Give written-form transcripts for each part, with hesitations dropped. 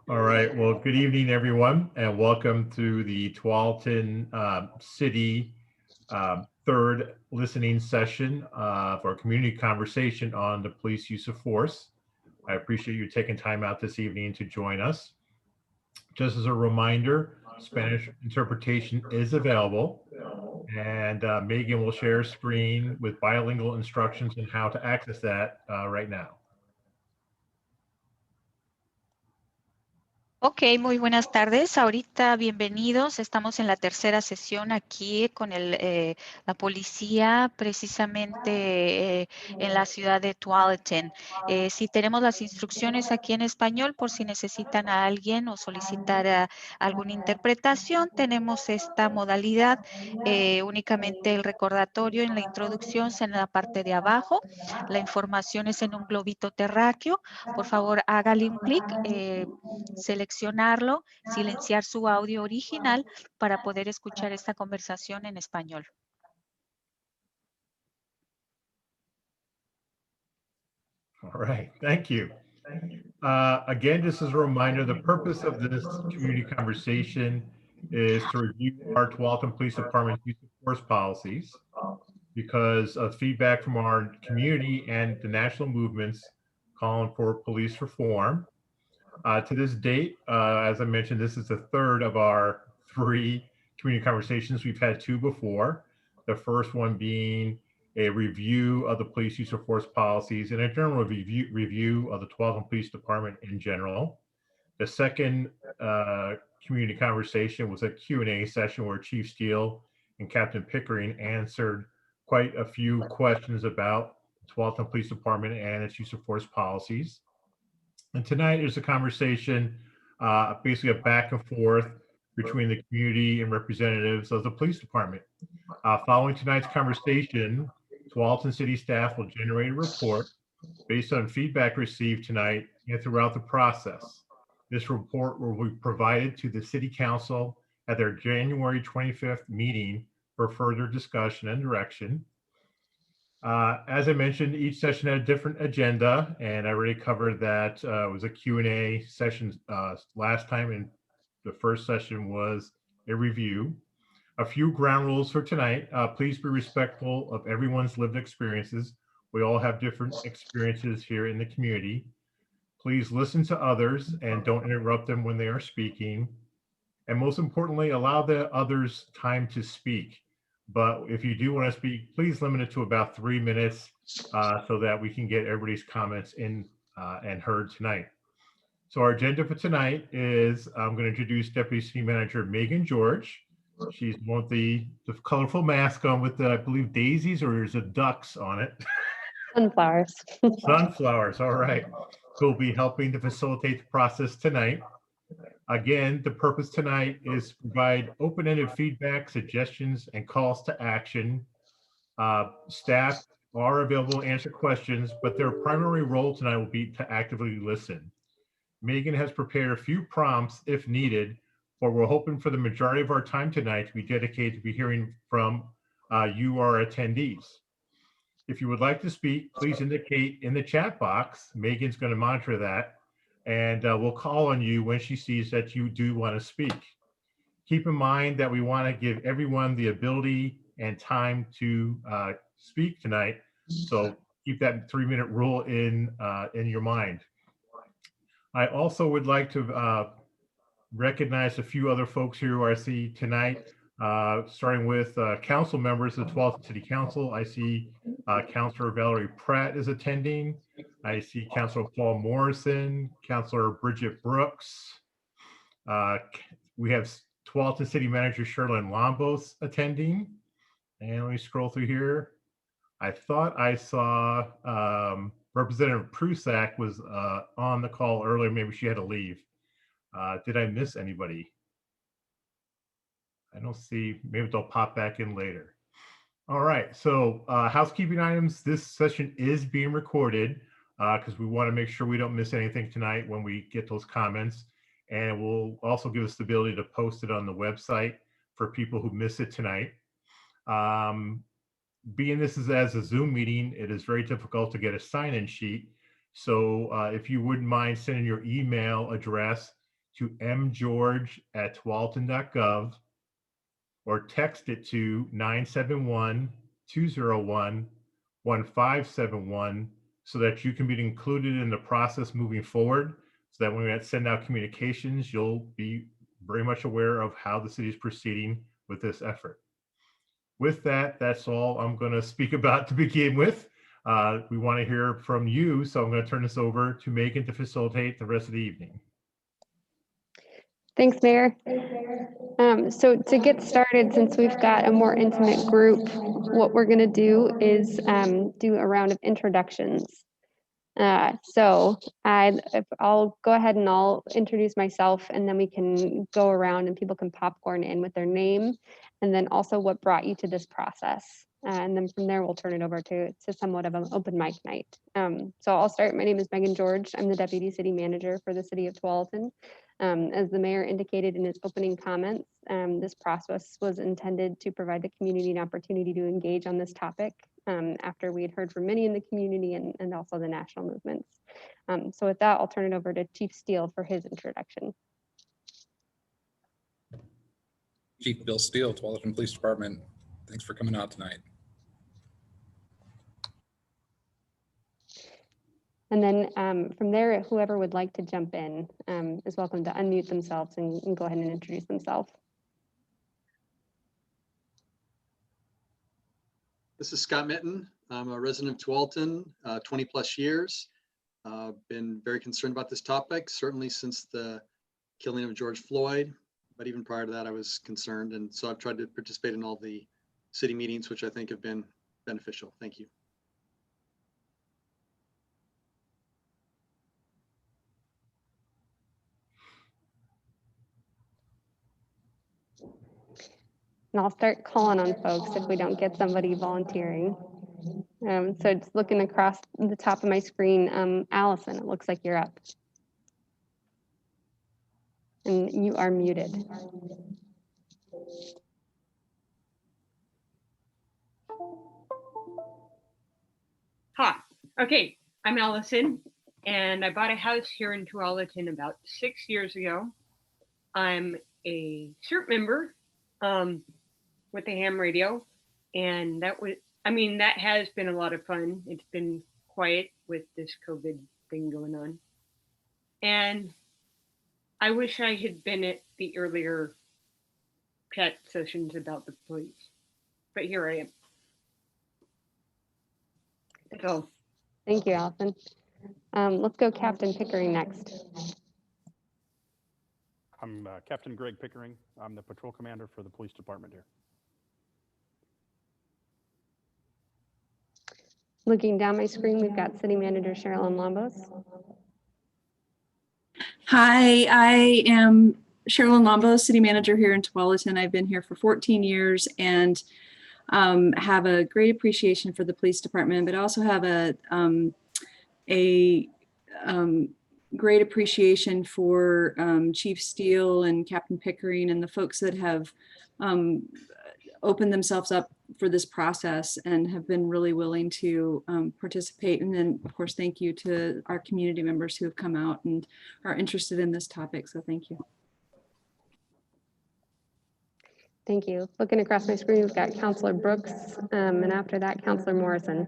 All right. Well, good evening, everyone, and welcome to the Tualatin City third listening session for a community conversation on the police use of force. I appreciate you taking time out this evening to join us. Just as a reminder, Spanish interpretation is available, and Megan will share a screen with bilingual instructions on how to access that right now. Ok, muy buenas tardes. Ahorita bienvenidos. Estamos en la tercera sesión aquí con la policía precisamente en la ciudad de Tualatin. Si tenemos las instrucciones aquí en español por si necesitan a alguien o solicitar alguna interpretación, tenemos esta modalidad. Únicamente el recordatorio en la introducción en la parte de abajo. La información es en un globito terráqueo. Por favor, hágale un clic. Seleccionarlo, silenciar su audio original para poder escuchar esta conversación en español. All right, thank you. Again, just as a reminder, the purpose of this community conversation is to review our Tualatin Police Department's use of force policies because of feedback from our community and the national movements calling for police reform. To this date, as I mentioned, this is the third of our three community conversations. We've had two before. The first one being a review of the police use of force policies and a general review of the Tualatin Police Department in general. The second community conversation was a Q&A session where Chief Steele and Captain Pickering answered quite a few questions about the Tualatin Police Department and its use of force policies. And tonight is a conversation, basically a back and forth between the community and representatives of the police department. Following tonight's conversation, Tualatin City staff will generate a report based on feedback received tonight and throughout the process. This report will be provided to the City Council at their January 25th meeting for further discussion and direction. As I mentioned, each session had a different agenda, and I already covered that. It was a Q&A session last time, and the first session was a review. A few ground rules for tonight. Please be respectful of everyone's lived experiences. We all have different experiences here in the community. Please listen to others and don't interrupt them when they are speaking. And most importantly, allow the others time to speak. But if you do want to speak, please limit it to about 3 minutes so that we can get everybody's comments in and heard tonight. So our agenda for tonight is I'm going to introduce Deputy City Manager Megan George. She's one with the colorful mask on with, I believe, daisies, or there's a ducks on it. Sunflowers. Sunflowers, all right. Who will be helping to facilitate the process tonight. Again, the purpose tonight is to provide open-ended feedback, suggestions, and calls to action. Staff are available to answer questions, but their primary role tonight will be to actively listen. Megan has prepared a few prompts if needed, but we're hoping for the majority of our time tonight to be dedicated to be hearing from you, our attendees. If you would like to speak, please indicate in the chat box. Megan's going to monitor that, and we'll call on you when she sees that you do want to speak. Keep in mind that we want to give everyone the ability and time to speak tonight, so keep that 3-minute rule in your mind. I also would like to recognize a few other folks here who I see tonight, starting with council members of the Tualatin City Council. I see Councilor Valerie Pratt is attending. I see Councilor Paul Morrison, Councilor Bridget Brooks. We have Tualatin City Manager Sherlyn Lombos attending. And let me scroll through here. I thought I saw Representative Prusak was on the call earlier. Maybe she had to leave. Did I miss anybody? I don't see. Maybe they'll pop back in later. All right. So housekeeping items. This session is being recorded because we want to make sure we don't miss anything tonight when we get those comments. And we'll also give us the ability to post it on the website for people who miss it tonight. Being this is as a Zoom meeting, it is very difficult to get a sign-in sheet. So if you wouldn't mind sending your email address to mgeorge@tualatin.gov or text it to 971-201-1571 so that you can be included in the process moving forward, so that when we send out communications, you'll be very much aware of how the city is proceeding with this effort. With that, that's all I'm going to speak about to begin with. We want to hear from you, so I'm going to turn this over to Megan to facilitate the rest of the evening. Thanks, Mayor. So to get started, since we've got a more intimate group, what we're going to do is do a round of introductions. So I'll go ahead and I'll introduce myself, and then we can go around and people can popcorn in with their name and then also what brought you to this process. And then from there, we'll turn it over to somewhat of an open mic night. So I'll start. My name is Megan George. I'm the Deputy City Manager for the City of Tualatin. As the mayor indicated in his opening comments, this process was intended to provide the community an opportunity to engage on this topic after we had heard from many in the community and also the national movements. So with that, I'll turn it over to Chief Steele for his introduction. Chief Bill Steele, Tualatin Police Department. Thanks for coming out tonight. And then from there, whoever would like to jump in is welcome to unmute themselves and go ahead and introduce themselves. This is Scott Mitten. I'm a resident of Tualatin, 20 plus years. Been very concerned about this topic, certainly since the killing of George Floyd, but even prior to that, I was concerned. And so I've tried to participate in all the city meetings, which I think have been beneficial. Thank you. And I'll start calling on folks if we don't get somebody volunteering. So just looking across the top of my screen, Allison, it looks like you're up. And you are muted. Hi, okay, I'm Allison, and I bought a house here in Tualatin about 6 years ago. I'm a CERT member with the ham radio, and that has been a lot of fun. It's been quiet with this COVID thing going on. And I wish I had been at the earlier chat sessions about the police, but here I am. That's all. Thank you, Allison. Let's go Captain Pickering next. I'm Captain Greg Pickering. I'm the patrol commander for the police department here. Looking down my screen, we've got City Manager Sherilyn Lombos. Hi, I am Sherilyn Lombos, City Manager here in Tualatin. I've been here for 14 years and have a great appreciation for the police department, but also have a great appreciation for Chief Steele and Captain Pickering and the folks that have opened themselves up for this process and have been really willing to participate. And then, of course, thank you to our community members who have come out and are interested in this topic. So thank you. Thank you. Looking across my screen, we've got Councilor Brooks, and after that, Councilor Morrison.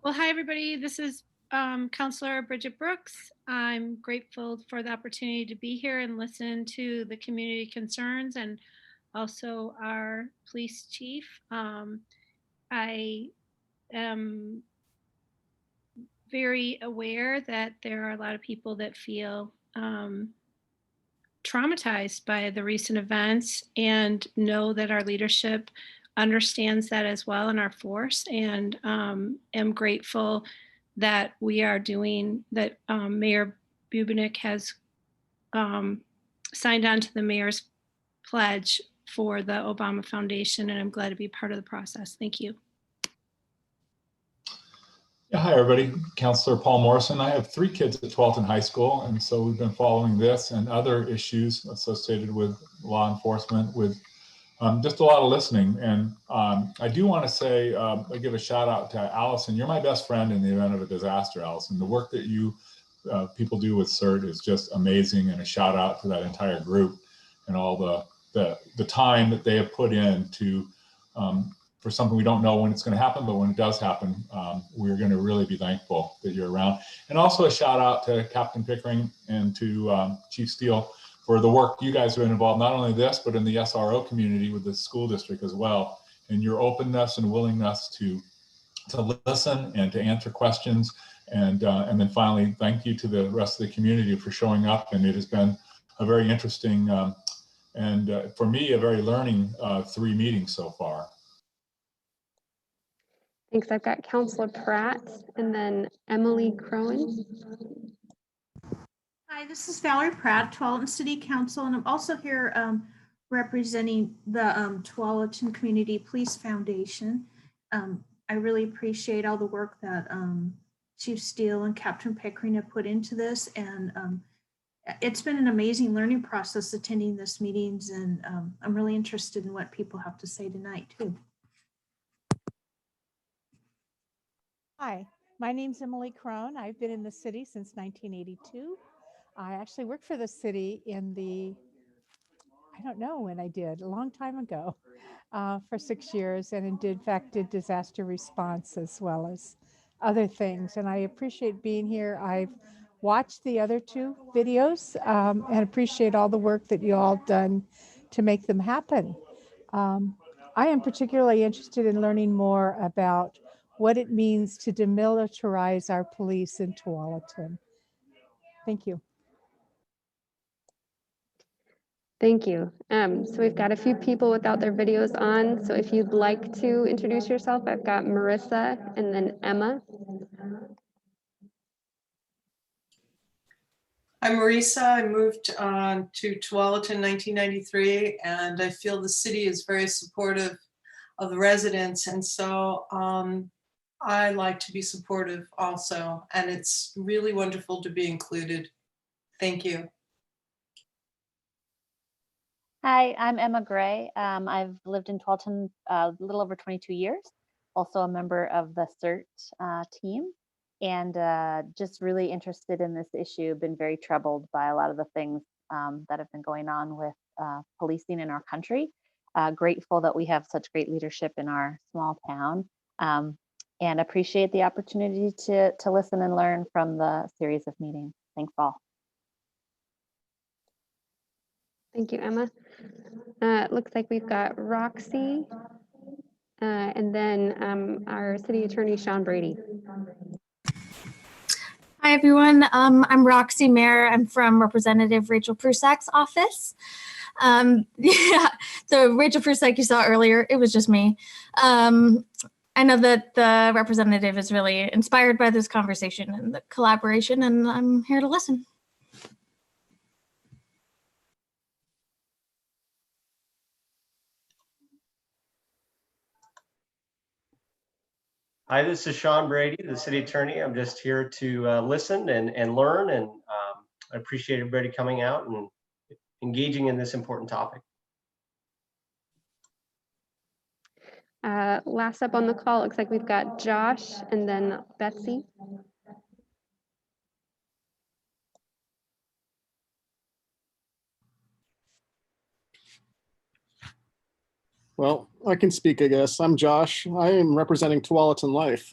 Well, hi, everybody. This is Councilor Bridget Brooks. I'm grateful for the opportunity to be here and listen to the community concerns and also our police chief. I am very aware that there are a lot of people that feel traumatized by the recent events and know that our leadership understands that as well in our force, and am grateful that we are doing that. Mayor Bubenik has signed on to the mayor's pledge for the Obama Foundation, and I'm glad to be part of the process. Thank you. Yeah, hi everybody, Councilor Paul Morrison. I have 3 kids at Tualatin High School, and so we've been following this and other issues associated with law enforcement with just a lot of listening. And I do want to say, I give a shout out to Allison. You're my best friend in the event of a disaster, Allison. The work that you people do with CERT is just amazing, and a shout out to that entire group and all the time that they have put in to for something we don't know when it's going to happen, but when it does happen, we're going to really be thankful that you're around. And also a shout out to Captain Pickering and to Chief Steele for the work you guys have been involved, not only this, but in the SRO community with the school district as well. And your openness and willingness to listen and to answer questions. And then finally, thank you to the rest of the community for showing up. And it has been a very interesting and for me, a very learning 3 meetings so far. Thanks. I've got Councilor Pratt and then Emily Crowan. Hi, this is Valerie Pratt, Tualatin City Council, and I'm also here representing the Tualatin Community Police Foundation. I really appreciate all the work that Chief Steele and Captain Pickering have put into this, and it's been an amazing learning process attending this meetings, and I'm really interested in what people have to say tonight too. Hi, my name's Emily Crone. I've been in the city since 1982. I actually worked for the city in the, I don't know when I did, a long time ago, for 6 years, and in fact did disaster response as well as other things. And I appreciate being here. I've watched the other 2 videos and appreciate all the work that you all done to make them happen. I am particularly interested in learning more about what it means to demilitarize our police in Tualatin. Thank you. Thank you. So we've got a few people without their videos on. So if you'd like to introduce yourself, I've got Marissa and then Emma. I'm Marisa. I moved to Tualatin in 1993, and I feel the city is very supportive of the residents. And so I like to be supportive also, and it's really wonderful to be included. Thank you. Hi, I'm Emma Gray. I've lived in Tualatin a little over 22 years, also a member of the CERT team, and just really interested in this issue, been very troubled by a lot of the things that have been going on with policing in our country. Grateful that we have such great leadership in our small town, and appreciate the opportunity to listen and learn from the series of meetings. Thanks all. Thank you, Emma. It looks like we've got Roxy and then our city attorney, Sean Brady. Hi, everyone. I'm Roxy Mayer. I'm from Representative Rachel Prusak's office. Yeah, so Rachel Prusak you saw earlier, it was just me. I know that the representative is really inspired by this conversation and the collaboration, and I'm here to listen. Hi, this is Sean Brady, the city attorney. I'm just here to listen and learn, and I appreciate everybody coming out and engaging in this important topic. Last up on the call, looks like we've got Josh and then Betsy. Well, I can speak, I guess. I'm Josh. I am representing Tualatin Life.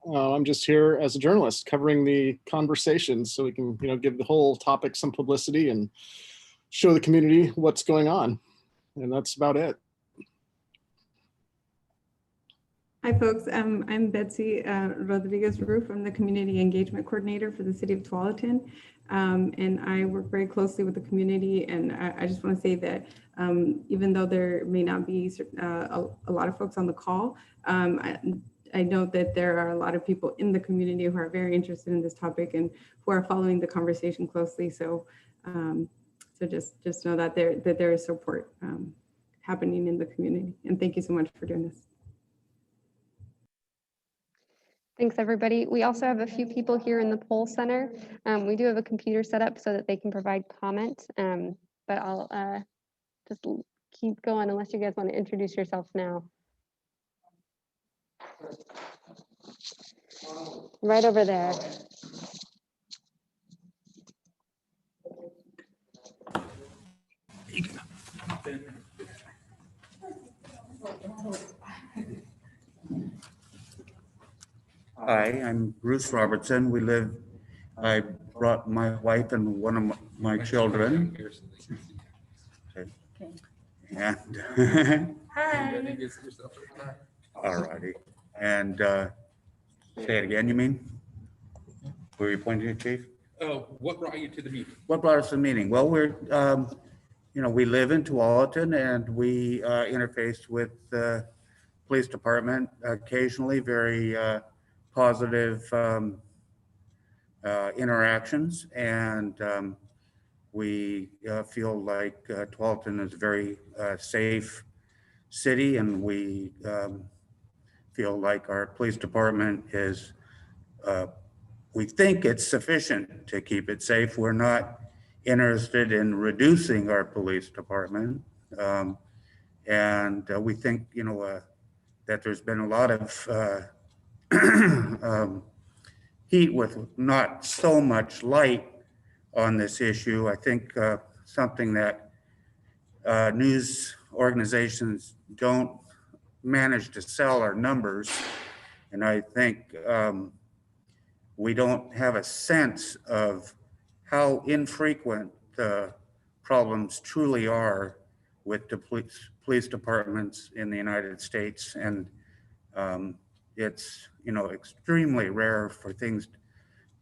I'm just here as a journalist covering the conversation so we can, give the whole topic some publicity and show the community what's going on. And that's about it. Hi, folks. I'm Betsy Rodriguez-Roof. I'm the Community Engagement Coordinator for the City of Tualatin. And I work very closely with the community. And I just want to say that even though there may not be a lot of folks on the call, I know that there are a lot of people in the community who are very interested in this topic and who are following the conversation closely. So, just know that there is support happening in the community. And thank you so much for doing this. Thanks, everybody. We also have a few people here in the poll center. We do have a computer set up so that they can provide comment, but I'll just keep going unless you guys want to introduce yourselves now. Right over there. Hi, I'm Bruce Robertson. I brought my wife and one of my children. Okay. And Hi. all righty. And say it again, you mean? Were you pointing to, Chief? What brought you to the meeting? What brought us to the meeting? Well, we live in Tualatin and we interface with the police department occasionally, very positive interactions. And we feel like Tualatin is a very safe city, and we feel like our police department is, we think it's sufficient to keep it safe. We're not interested in reducing our police department. And we think, that there's been a lot of heat with not so much light on this issue. I think something that news organizations don't manage to sell are numbers. And I think we don't have a sense of how infrequent the problems truly are with the police departments in the United States. And it's, extremely rare for things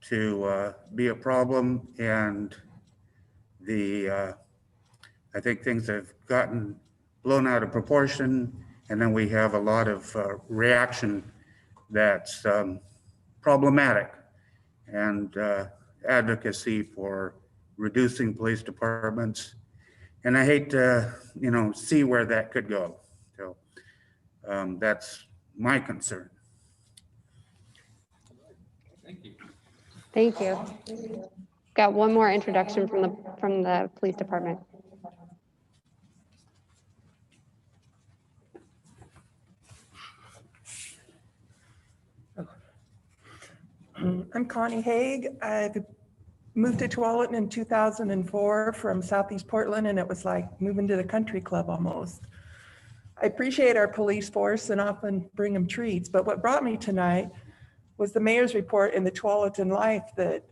to be a problem. And I think things have gotten blown out of proportion. And then we have a lot of reaction that's problematic, and advocacy for reducing police departments. And I hate to, see where that could go. So that's my concern. Thank you. Thank you. Got one more introduction from the police department. I'm Connie Haig. I've moved to Tualatin in 2004 from Southeast Portland, and it was like moving to the country club almost. I appreciate our police force and often bring them treats, but what brought me tonight was the mayor's report in the Tualatin Life. That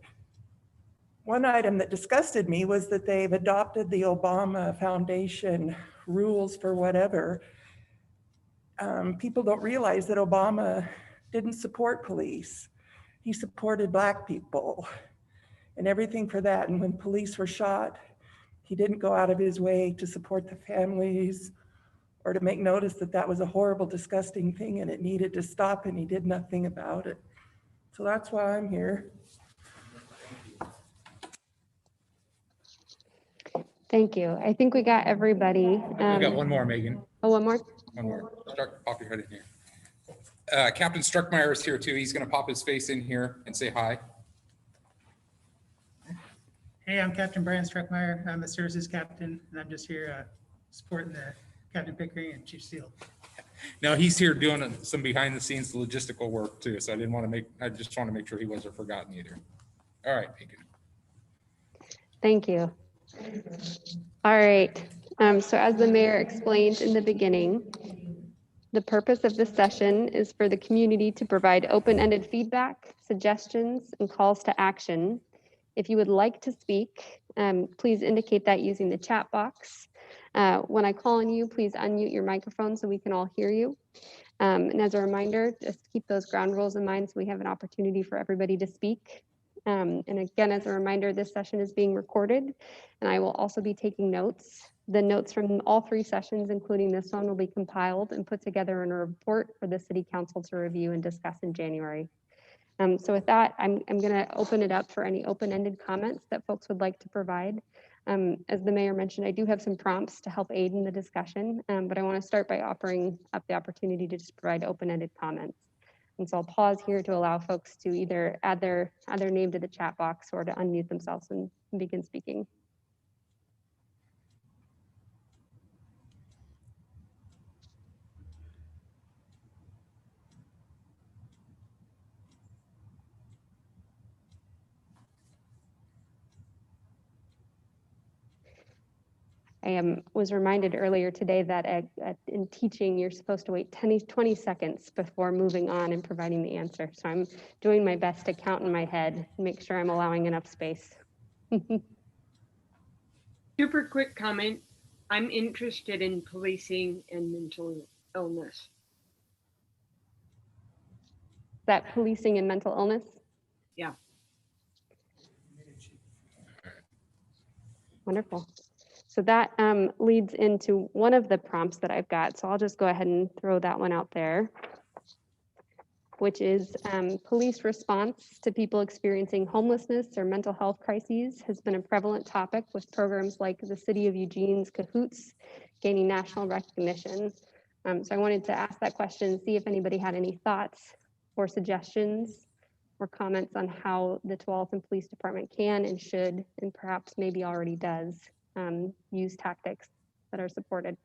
one item that disgusted me was that they've adopted the Obama Foundation rules for whatever. People don't realize that Obama didn't support police. He supported Black people and everything for that. And when police were shot, he didn't go out of his way to support the families or to make notice that that was a horrible, disgusting thing and it needed to stop, and he did nothing about it. So that's why I'm here. Thank you. I think we got everybody. We got one more, Megan. Oh, one more? One more. Pop your head in here. Captain Struckmeyer is here too. He's going to pop his face in here and say hi. Hey, I'm Captain Brian Struckmeyer. I'm a services captain, and I'm just here supporting the Captain Pickering and Chief Steele. Now he's here doing some behind the scenes logistical work too. So I just want to make sure he wasn't forgotten either. All right, Megan. Thank you. All right. So as the mayor explained in the beginning, the purpose of this session is for the community to provide open-ended feedback, suggestions, and calls to action. If you would like to speak, please indicate that using the chat box. When I call on you, please unmute your microphone so we can all hear you. And as a reminder, just keep those ground rules in mind so we have an opportunity for everybody to speak. And again, as a reminder, this session is being recorded, and I will also be taking notes. The notes from all three sessions, including this one, will be compiled and put together in a report for the City Council to review and discuss in January. So with that, I'm going to open it up for any open-ended comments that folks would like to provide. As the mayor mentioned, I do have some prompts to help aid in the discussion, but I want to start by offering up the opportunity to just provide open-ended comments. And so I'll pause here to allow folks to either add their name to the chat box or to unmute themselves and begin speaking. was reminded earlier today that in teaching, you're supposed to wait 20 seconds before moving on and providing the answer. So I'm doing my best to count in my head, make sure I'm allowing enough space. Super quick comment. I'm interested in policing and mental illness. That policing and mental illness? Yeah. Wonderful. So that leads into one of the prompts that I've got. So I'll just go ahead and throw that one out there, which is police response to people experiencing homelessness or mental health crises has been a prevalent topic, with programs like the City of Eugene's Cahoots gaining national recognition. So I wanted to ask that question, see if anybody had any thoughts or suggestions or comments on how the Tualatin Police Department can and should, and perhaps maybe already does, use tactics that are supported.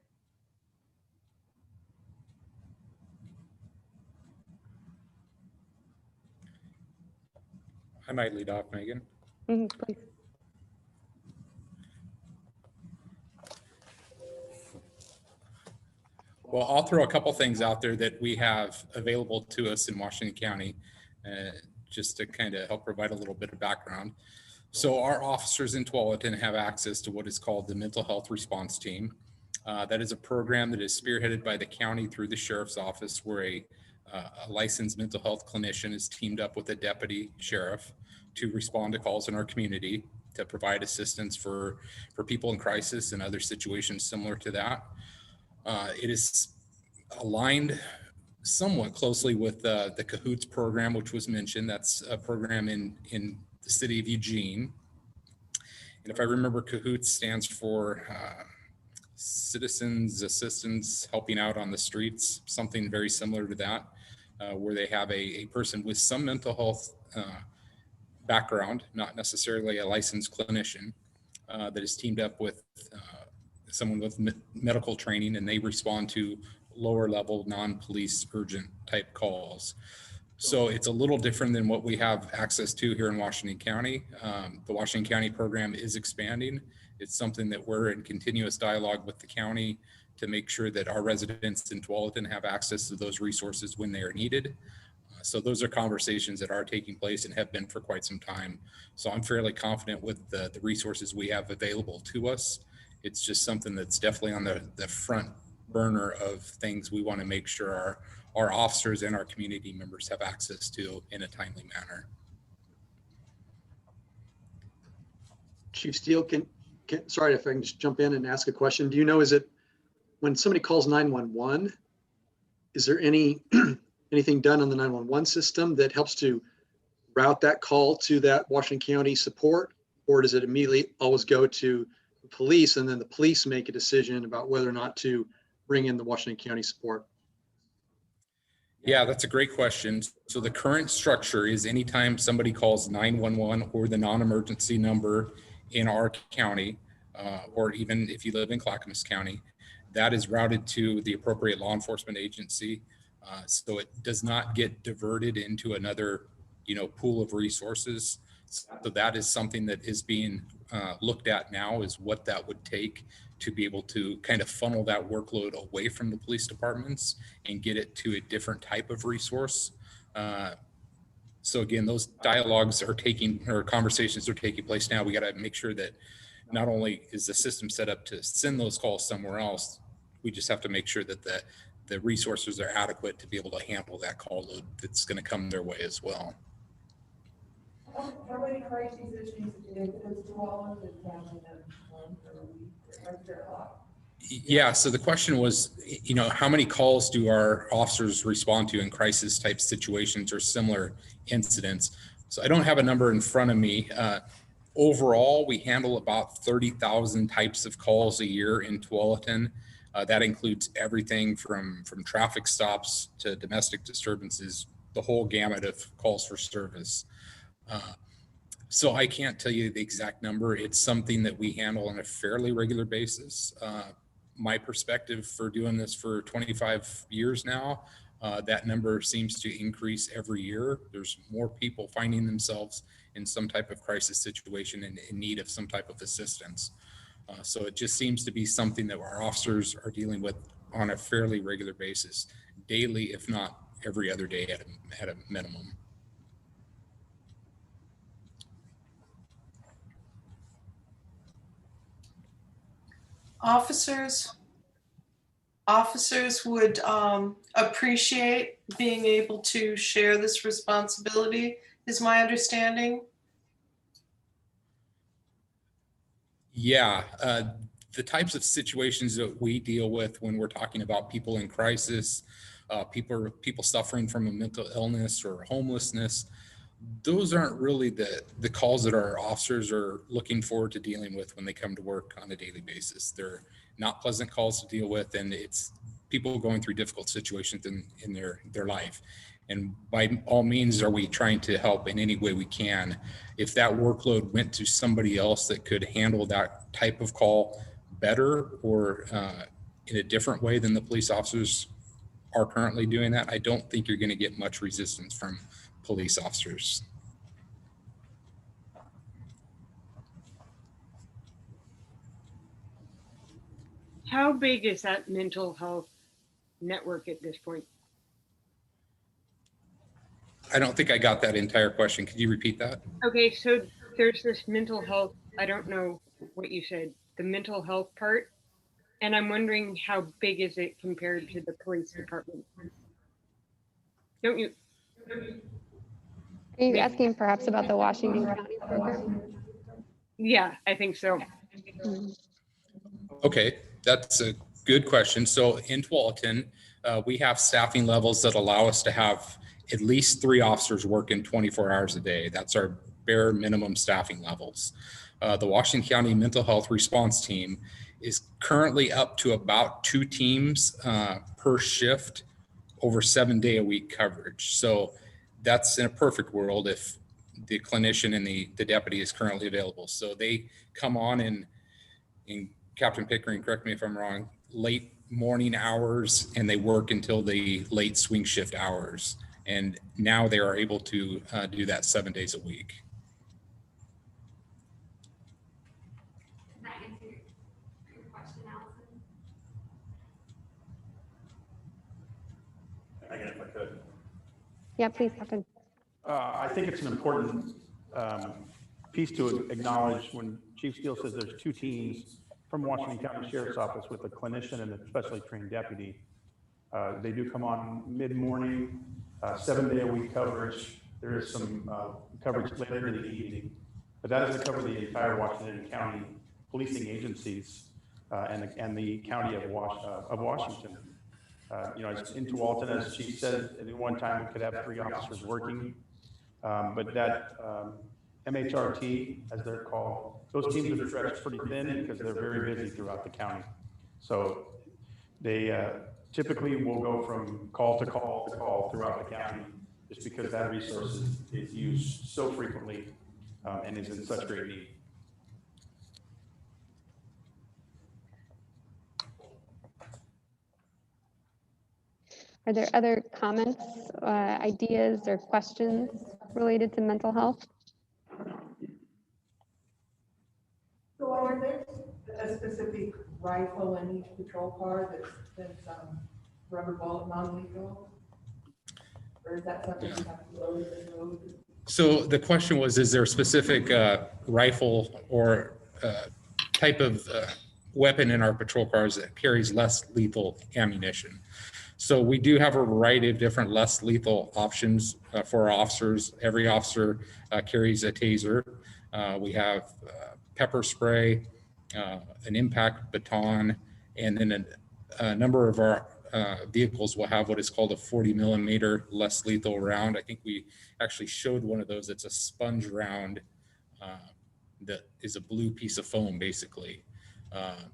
I might lead off, Megan. Please. Well, I'll throw a couple things out there that we have available to us in Washington County, just to kind of help provide a little bit of background. So our officers in Tualatin have access to what is called the Mental Health Response Team. That is a program that is spearheaded by the county through the sheriff's office, where a licensed mental health clinician is teamed up with a deputy sheriff to respond to calls in our community to provide assistance for people in crisis and other situations similar to that. It is aligned somewhat closely with the Cahoots program, which was mentioned. That's a program in the city of Eugene. And if I remember, Cahoots stands for Citizens Assistance Helping Out on the Streets, something very similar to that, where they have a person with some mental health background, not necessarily a licensed clinician, that is teamed up with someone with medical training, and they respond to lower level non-police urgent type calls. So it's a little different than what we have access to here in Washington County. The Washington County program is expanding. It's something that we're in continuous dialogue with the county to make sure that our residents in Tualatin have access to those resources when they are needed. So those are conversations that are taking place and have been for quite some time. So I'm fairly confident with the resources we have available to us. It's just something that's definitely on the front burner of things we want to make sure our officers and our community members have access to in a timely manner. Chief Steele, sorry if I can just jump in and ask a question. Do you know, is it when somebody calls 911, is there anything done on the 911 system that helps to route that call to that Washington County support, or does it immediately always go to the police and then the police make a decision about whether or not to bring in the Washington County support? Yeah, that's a great question. So the current structure is anytime somebody calls 911 or the non-emergency number in our county, or even if you live in Clackamas County, that is routed to the appropriate law enforcement agency. So it does not get diverted into another, pool of resources. So that is something that is being looked at now, is what that would take to be able to kind of funnel that workload away from the police departments and get it to a different type of resource. So again, those dialogues are conversations are taking place now. We got to make sure that not only is the system set up to send those calls somewhere else, we just have to make sure that the resources are adequate to be able to handle that call load that's going to come their way as well. How many crises issues is Tualatin handling them? Yeah, so the question was, how many calls do our officers respond to in crisis type situations or similar incidents? So I don't have a number in front of me. Overall, we handle about 30,000 types of calls a year in Tualatin. That includes everything from traffic stops to domestic disturbances, the whole gamut of calls for service. So I can't tell you the exact number. It's something that we handle on a fairly regular basis. My perspective for doing this for 25 years now, that number seems to increase every year. There's more people finding themselves in some type of crisis situation and in need of some type of assistance. So it just seems to be something that our officers are dealing with on a fairly regular basis, daily, if not every other day at a minimum. Officers would appreciate being able to share this responsibility, is my understanding. Yeah, the types of situations that we deal with when we're talking about people in crisis, people suffering from a mental illness or homelessness, those aren't really the calls that our officers are looking forward to dealing with when they come to work on a daily basis. They're not pleasant calls to deal with, and it's people going through difficult situations in their life. And by all means, are we trying to help in any way we can. If that workload went to somebody else that could handle that type of call better or in a different way than the police officers are currently doing that, I don't think you're going to get much resistance from police officers. How big is that mental health network at this point? I don't think I got that entire question. Could you repeat that? Okay, so there's this mental health, I don't know what you said, the mental health part. And I'm wondering how big is it compared to the police department? Don't you? Are you asking perhaps about the Washington County program? Yeah, I think so. Okay, that's a good question. So in Tualatin, we have staffing levels that allow us to have at least 3 officers working 24 hours a day. That's our bare minimum staffing levels. The Washington County Mental Health Response Team is currently up to about 2 teams per shift over 7-day-a-week coverage. So that's in a perfect world if the clinician and the deputy is currently available. So they come on in Captain Pickering, correct me if I'm wrong, late morning hours, and they work until the late swing shift hours. And now they are able to do that 7 days a week. Does that answer your question, Allison? Again, if I could. Yeah, please, Captain. I think it's an important piece to acknowledge when Chief Steele says there's 2 teams from Washington County Sheriff's Office with a clinician and a specially trained deputy. They do come on mid-morning, 7-day-a-week coverage. There is some coverage later in the evening, but that doesn't cover the entire Washington County policing agencies and the county of Washington. You know, in Tualatin, as Chief said, at one time we could have 3 officers working, but that MHRT, as they're called, those teams are stretched pretty thin because they're very busy throughout the county. So they typically will go from call to call to call throughout the county just because that resource is used so frequently and is in such great need. Are there other comments, ideas, or questions related to mental health? So are there a specific rifle in each patrol car that's rubber bullet non-lethal? Or is that something you have to load in the road? So the question was, is there a specific rifle or type of weapon in our patrol cars that carries less lethal ammunition? So we do have a variety of different less lethal options for our officers. Every officer carries a taser. We have pepper spray, an impact baton, and then a number of our vehicles will have what is called a 40mm less lethal round. I think we actually showed one of those. It's a sponge round that is a blue piece of foam, basically,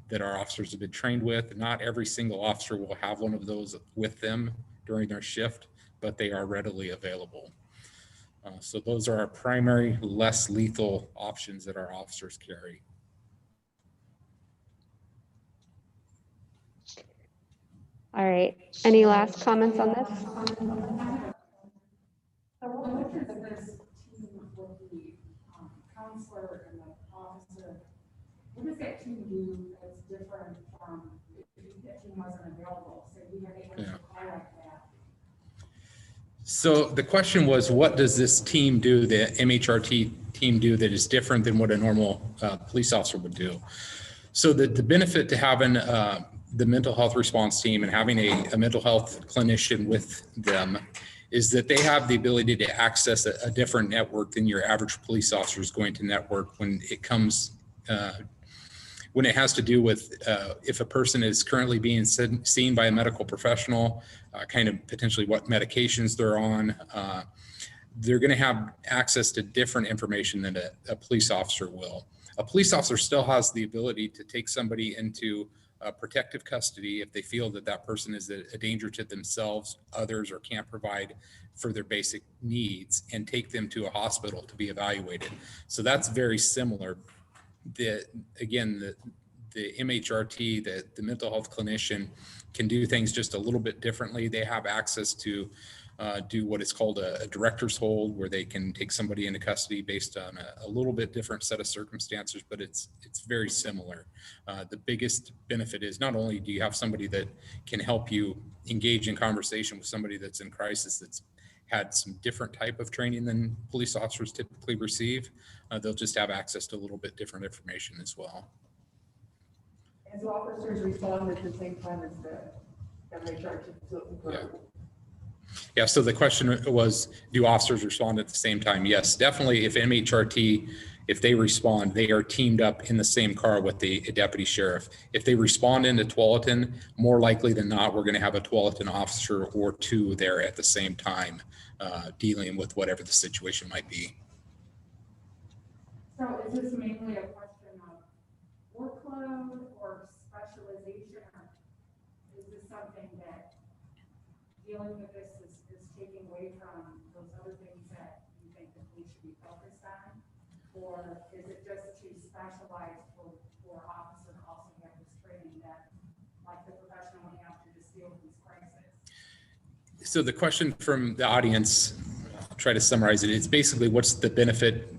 that our officers have been trained with. Not every single officer will have one of those with them during their shift, but they are readily available. So those are our primary less lethal options that our officers carry. All right. Any last comments on this? So what is this team with the counselor and the officer? What is does that team do that's different from if that team wasn't available? So you have able to call like that. So the question was, what does this team do, the MHRT team do that is different than what a normal police officer would do? So the benefit to having the mental health response team and having a mental health clinician with them is that they have the ability to access a different network than your average police officer is going to network when it comes, when it has to do with if a person is currently being seen by a medical professional, kind of potentially what medications they're on. They're going to have access to different information than a police officer will. A police officer still has the ability to take somebody into protective custody if they feel that that person is a danger to themselves, others, or can't provide for their basic needs, and take them to a hospital to be evaluated. So that's very similar. The MHRT, the mental health clinician, can do things just a little bit differently. They have access to do what is called a director's hold, where they can take somebody into custody based on a little bit different set of circumstances, but it's very similar. The biggest benefit is not only do you have somebody that can help you engage in conversation with somebody that's in crisis, that's had some different type of training than police officers typically receive, they'll just have access to a little bit different information as well. And do officers respond at the same time as the MHRT? Yeah. Yeah, so the question was, do officers respond at the same time? Yes, definitely. If MHRT, if they respond, they are teamed up in the same car with the deputy sheriff. If they respond into Tualatin, more likely than not, we're going to have a Tualatin officer or two there at the same time, dealing with whatever the situation might be. So is this mainly a question of workload or specialization? Or is this something that dealing with this is taking away from those other things that you think the police should be focused on? Or is it just to specialize for officers to also have this training that, like the professional would have to just deal with these crises? So the question from the audience, I'll try to summarize it. It's basically, what's the benefit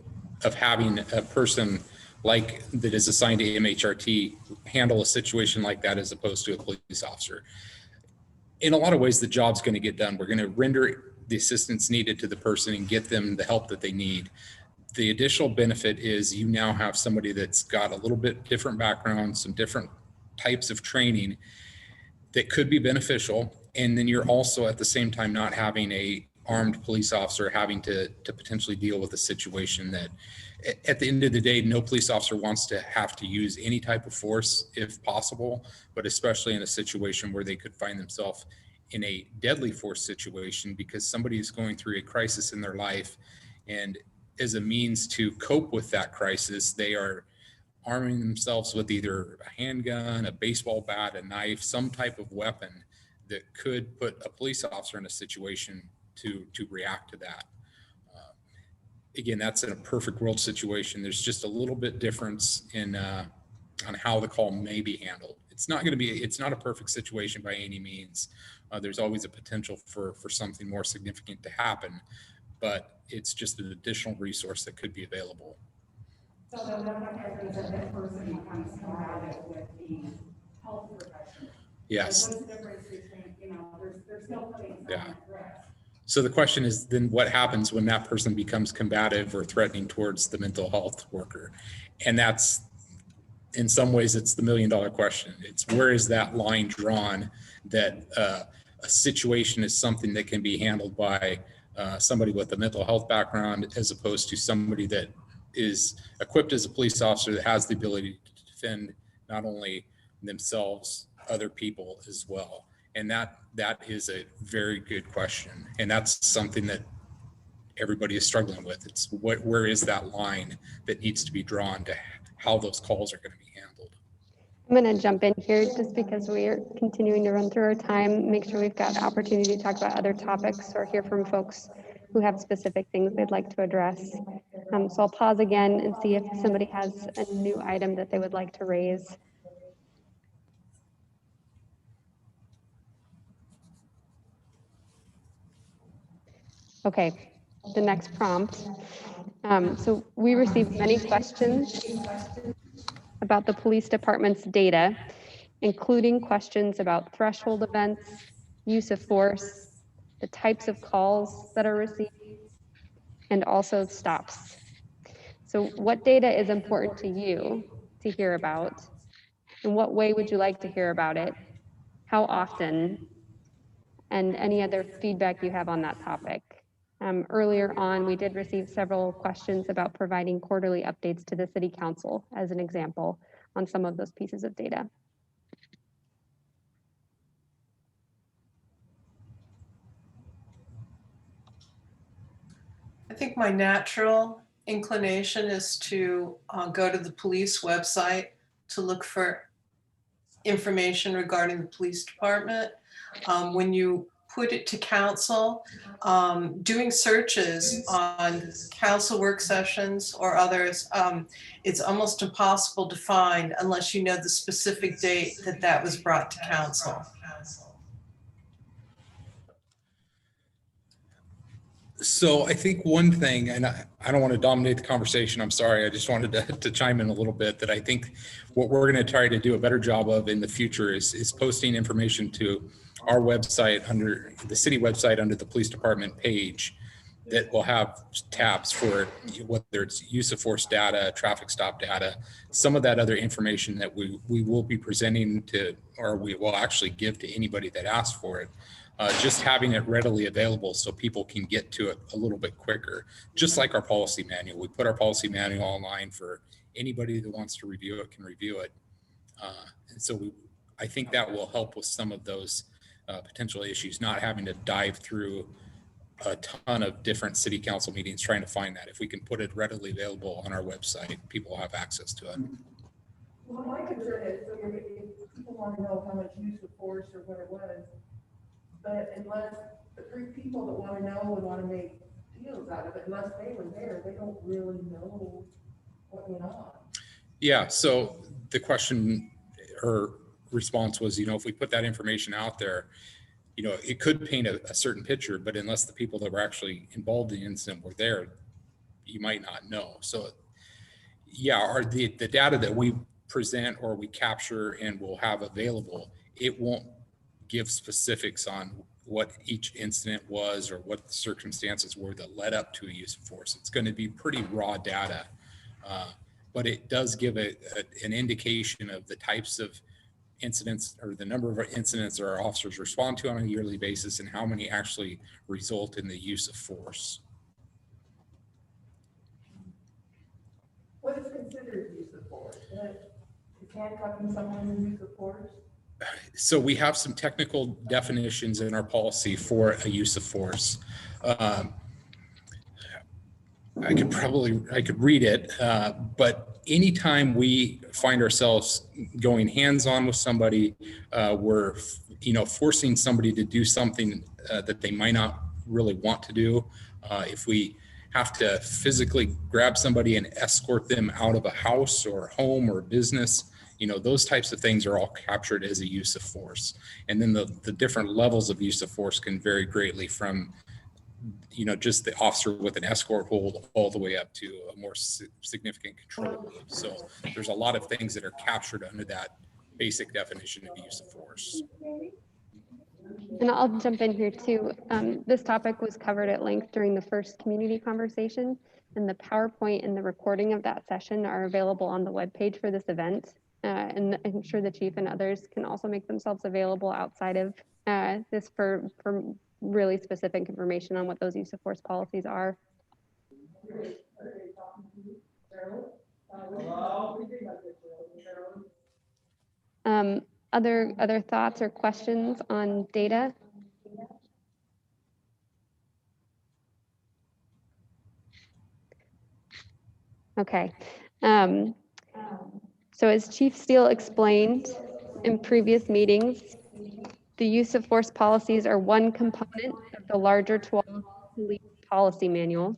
of having a person like that is assigned to MHRT handle a situation like that as opposed to a police officer? In a lot of ways, the job's going to get done. We're going to render the assistance needed to the person and get them the help that they need. The additional benefit is you now have somebody that's got a little bit different background, some different types of training that could be beneficial. And then you're also at the same time not having a armed police officer having to potentially deal with a situation that, at the end of the day, no police officer wants to have to use any type of force if possible, but especially in a situation where they could find themselves in a deadly force situation because somebody is going through a crisis in their life. And as a means to cope with that crisis, they are arming themselves with either a handgun, a baseball bat, a knife, some type of weapon that could put a police officer in a situation to react to that. Again, that's in a perfect world situation. There's just a little bit difference in on how the call may be handled. It's not a perfect situation by any means. There's always a potential for something more significant to happen, but it's just an additional resource that could be available. So then what happens if that person becomes combative with the health professional? Yes. Like, what's the difference between, they're still putting someone at risk? So the question is then what happens when that person becomes combative or threatening towards the mental health worker? And that's, in some ways, it's the $1 million question. It's where is that line drawn that a situation is something that can be handled by somebody with a mental health background as opposed to somebody that is equipped as a police officer that has the ability to defend not only themselves, other people as well. And that is a very good question. And that's something that everybody is struggling with. It's where is that line that needs to be drawn to how those calls are going to be handled. I'm going to jump in here just because we are continuing to run through our time, make sure we've got opportunity to talk about other topics or hear from folks who have specific things they'd like to address. So I'll pause again and see if somebody has a new item that they would like to raise. Okay, the next prompt. So we received many questions about the police department's data, including questions about threshold events, use of force, the types of calls that are received, and also stops. So what data is important to you to hear about? In what way would you like to hear about it? How often? And any other feedback you have on that topic. Earlier on, we did receive several questions about providing quarterly updates to the City Council as an example on some of those pieces of data. I think my natural inclination is to go to the police website to look for information regarding the police department. When you put it to council, doing searches on council work sessions or others, it's almost impossible to find unless you know the specific date that that was brought to council. So I think one thing, and I don't want to dominate the conversation, I'm sorry, I just wanted to chime in a little bit, that I think what we're going to try to do a better job of in the future is posting information to our website, under the city website, under the police department page, that will have tabs for whether it's use of force data, traffic stop data, some of that other information that we will be presenting to, or we will actually give to anybody that asks for it. Just having it readily available so people can get to it a little bit quicker. Just like our policy manual. We put our policy manual online for anybody that wants to review it can review it. And so I think that will help with some of those potential issues, not having to dive through a ton of different city council meetings trying to find that. If we can put it readily available on our website, people will have access to it. Well, my concern is, so if people want to know how much use of force or what it was, but unless the three people that want to know and want to make deals out of it, unless they were there, they don't really know what went on. Yeah, so the question or response was, if we put that information out there, it could paint a certain picture, but unless the people that were actually involved in the incident were there, you might not know. So yeah, the data that we present or we capture and will have available, it won't give specifics on what each incident was or what the circumstances were that led up to a use of force. It's going to be pretty raw data, but it does give an indication of the types of incidents or the number of incidents that our officers respond to on a yearly basis and how many actually result in the use of force. What is considered use of force? Is handcuffing someone use of force? So we have some technical definitions in our policy for a use of force. I could read it, but anytime we find ourselves going hands-on with somebody, we're forcing somebody to do something that they might not really want to do. If we have to physically grab somebody and escort them out of a house or home or business, those types of things are all captured as a use of force. And then the different levels of use of force can vary greatly from, just the officer with an escort hold all the way up to a more significant control group. So there's a lot of things that are captured under that basic definition of use of force. And I'll jump in here too. This topic was covered at length during the first community conversation, and the PowerPoint and the recording of that session are available on the webpage for this event. And I'm sure the chief and others can also make themselves available outside of this for really specific information on what those use of force policies are. Other thoughts or questions on data? Okay. So as Chief Steele explained in previous meetings, the use of force policies are one component of the larger 12 police policy manual.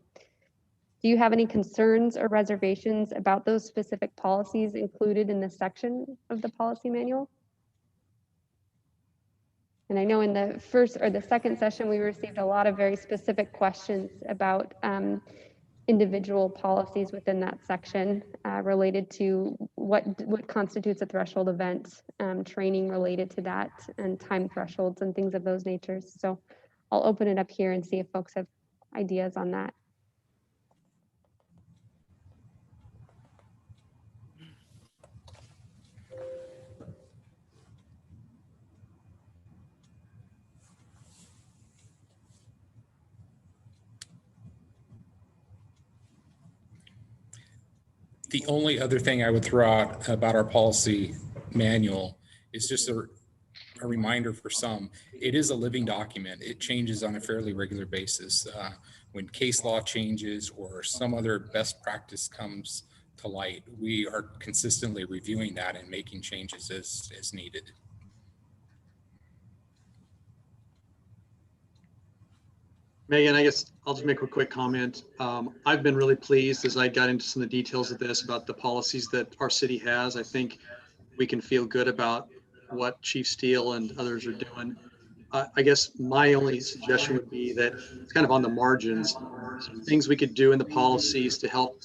Do you have any concerns or reservations about those specific policies included in this section of the policy manual? And I know in the first or the second session, we received a lot of very specific questions about individual policies within that section related to what constitutes a threshold event, training related to that, and time thresholds and things of those natures. So I'll open it up here and see if folks have ideas on that. The only other thing I would throw out about our policy manual is just a reminder for some. It is a living document. It changes on a fairly regular basis. When case law changes or some other best practice comes to light, we are consistently reviewing that and making changes as needed. Megan, I guess I'll just make a quick comment. I've been really pleased as I got into some of the details of this about the policies that our city has. I think we can feel good about what Chief Steele and others are doing. I guess my only suggestion would be that it's kind of on the margins, things we could do in the policies to help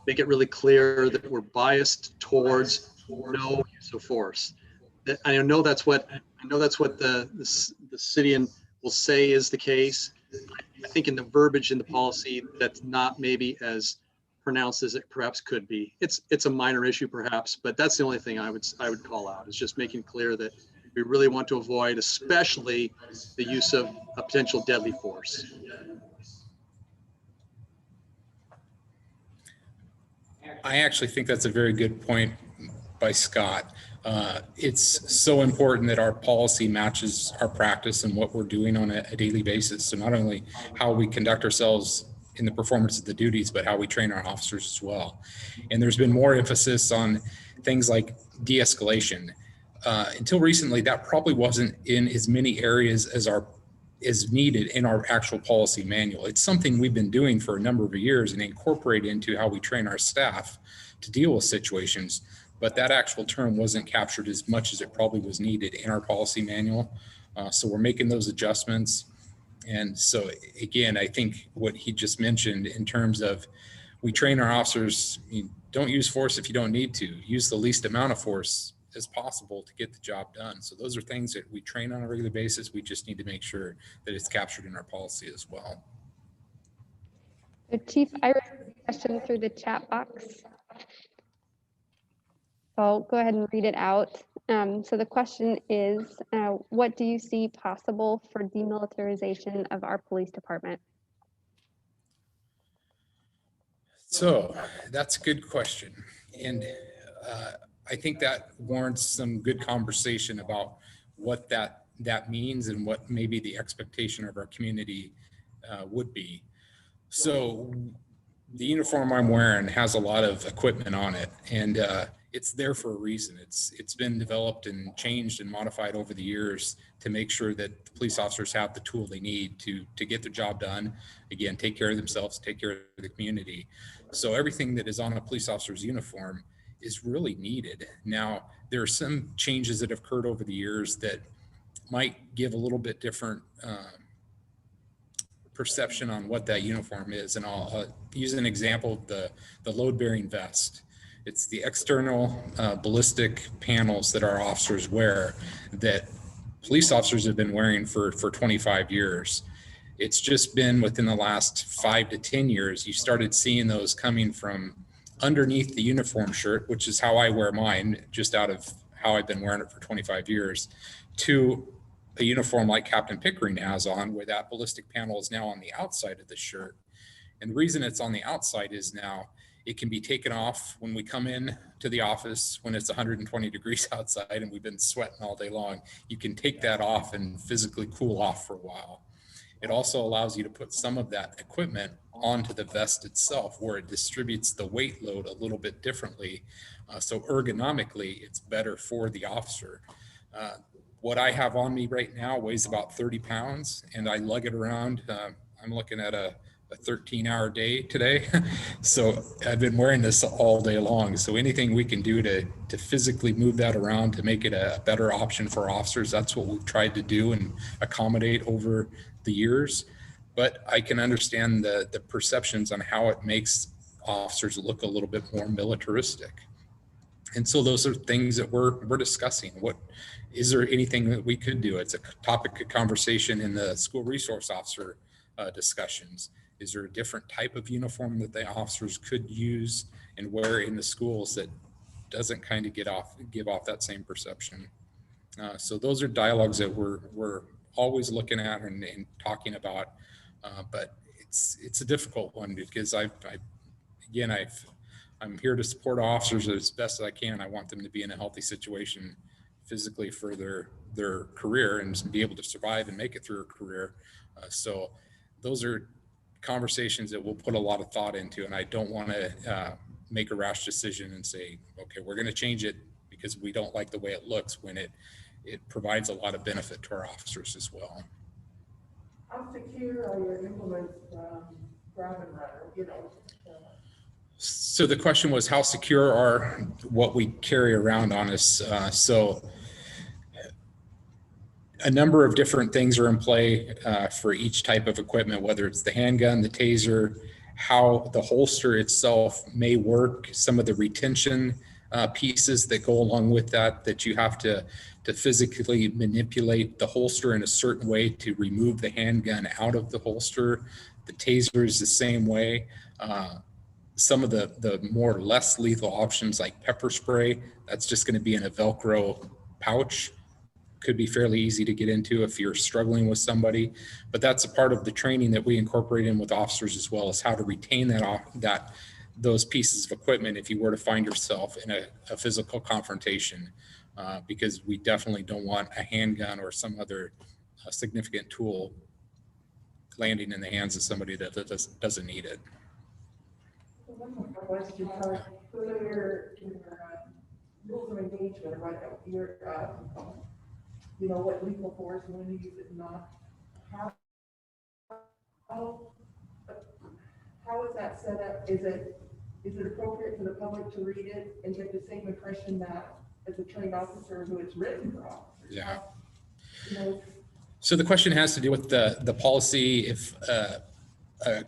make it really clear that we're biased towards no use of force. I know that's what the city will say is the case. I think in the verbiage in the policy, that's not maybe as pronounced as it perhaps could be. It's a minor issue perhaps, but that's the only thing I would call out, is just making clear that we really want to avoid, especially the use of a potential deadly force. I actually think that's a very good point by Scott. It's so important that our policy matches our practice and what we're doing on a daily basis. So not only how we conduct ourselves in the performance of the duties, but how we train our officers as well. And there's been more emphasis on things like de-escalation. Until recently, that probably wasn't in as many areas as needed in our actual policy manual. It's something we've been doing for a number of years and incorporate into how we train our staff to deal with situations. But that actual term wasn't captured as much as it probably was needed in our policy manual. So we're making those adjustments. And so again, I think what he just mentioned in terms of we train our officers, don't use force if you don't need to. Use the least amount of force as possible to get the job done. So those are things that we train on a regular basis. We just need to make sure that it's captured in our policy as well. So Chief, I received a question through the chat box. So I'll go ahead and read it out. So the question is, what do you see possible for demilitarization of our police department? So that's a good question. And I think that warrants some good conversation about what that means and what maybe the expectation of our community would be. So the uniform I'm wearing has a lot of equipment on it, and it's there for a reason. It's been developed and changed and modified over the years to make sure that the police officers have the tool they need to get their job done. Again, take care of themselves, take care of the community. So everything that is on a police officer's uniform is really needed. Now, there are some changes that have occurred over the years that might give a little bit different perception on what that uniform is. And I'll use an example of the load-bearing vest. It's the external ballistic panels that our officers wear that police officers have been wearing for 25 years. It's just been within the last 5 to 10 years, you started seeing those coming from underneath the uniform shirt, which is how I wear mine, just out of how I've been wearing it for 25 years, to a uniform like Captain Pickering has on, where that ballistic panel is now on the outside of the shirt. And the reason it's on the outside is now it can be taken off when we come in to the office when it's 120 degrees outside and we've been sweating all day long. You can take that off and physically cool off for a while. It also allows you to put some of that equipment onto the vest itself, where it distributes the weight load a little bit differently. So ergonomically, it's better for the officer. What I have on me right now weighs about 30 pounds, and I lug it around. I'm looking at a 13-hour day today. So I've been wearing this all day long. So anything we can do to physically move that around to make it a better option for officers, that's what we've tried to do and accommodate over the years. but I can understand the perceptions on how it makes officers look a little bit more militaristic. And so those are things that we're discussing. What is there anything that we could do? It's a topic of conversation in the school resource officer discussions. Is there a different type of uniform that the officers could use and wear in the schools that doesn't kind of give off that same perception? So those are dialogues that we're always looking at and talking about, but it's a difficult one because I'm here to support officers as best as I can. I want them to be in a healthy situation physically for their career and be able to survive and make it through a career. So those are conversations that we'll put a lot of thought into, and I don't want to make a rash decision and say, okay, we're going to change it because we don't like the way it looks, when it provides a lot of benefit to our officers as well. How secure are your implements, grab and run, you know? So the question was, how secure are what we carry around on us? So a number of different things are in play for each type of equipment, whether it's the handgun, the taser, how the holster itself may work, some of the retention pieces that go along with that you have to physically manipulate the holster in a certain way to remove the handgun out of the holster. The taser is the same way. Some of the more less lethal options like pepper spray, that's just going to be in a Velcro pouch. Could be fairly easy to get into if you're struggling with somebody, but that's a part of the training that we incorporate in with officers as well, as how to retain those pieces of equipment if you were to find yourself in a physical confrontation, because we definitely don't want a handgun or some other significant tool landing in the hands of somebody that doesn't need it. One more question, so your rules of engagement, right, your, you know, what lethal force, when you use it, not, how is that set up? Is it appropriate for the public to read it and get the same impression that as a trained officer who it's written for officers? Yeah. You know, So the question has to do with the policy. If a